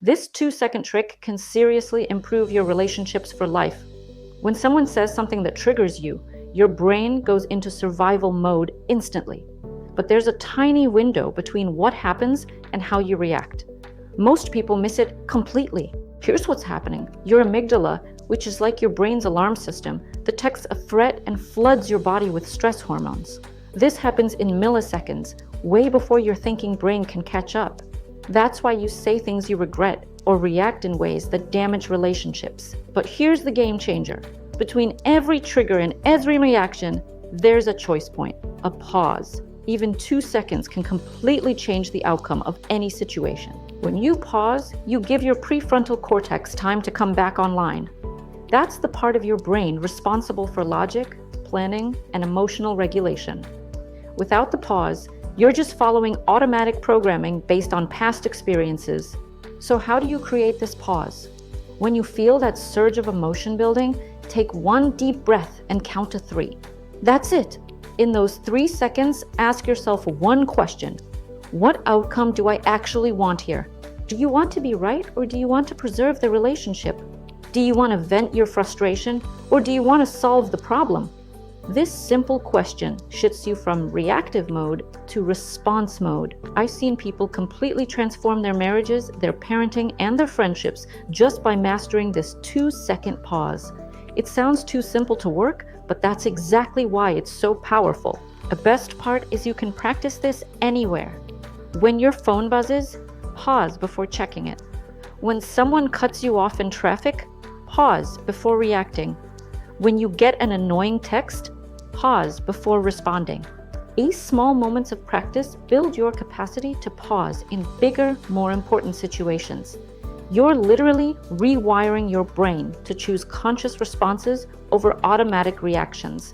This 2-second trick can seriously improve your relationships for life. When someone says something that triggers you, your brain goes into survival mode instantly. But there's a tiny window between what happens and how you react. Most people miss it completely. Here's what's happening. Your amygdala, which is like your brain's alarm system, detects a threat and floods your body with stress hormones. This happens in milliseconds, way before your thinking brain can catch up. That's why you say things you regret or react in ways that damage relationships. But here's the game changer. Between every trigger and every reaction, there's a choice point, a pause. Even 2 seconds can completely change the outcome of any situation. When you pause, you give your prefrontal cortex time to come back online. That's the part of your brain responsible for logic, planning, and emotional regulation. Without the pause, you're just following automatic programming based on past experiences. So how do you create this pause? When you feel that surge of emotion building, take one deep breath and count to 3. That's it. In those 3 seconds, ask yourself one question. What outcome do I actually want here? Do you want to be right, or do you want to preserve the relationship? Do you want to vent your frustration, or do you want to solve the problem? This simple question shifts you from reactive mode to response mode. I've seen people completely transform their marriages, their parenting, and their friendships just by mastering this 2-second pause. It sounds too simple to work, but that's exactly why it's so powerful. The best part is you can practice this anywhere. When your phone buzzes, pause before checking it. When someone cuts you off in traffic, pause before reacting. When you get an annoying text, pause before responding. These small moments of practice build your capacity to pause in bigger, more important situations. You're literally rewiring your brain to choose conscious responses over automatic reactions.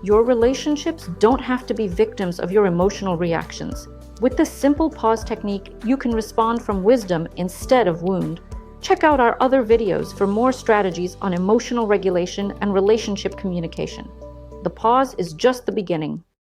Your relationships don't have to be victims of your emotional reactions. With this simple pause technique, you can respond from wisdom instead of wound. Check out our other videos for more strategies on emotional regulation and relationship communication. The pause is just the beginning.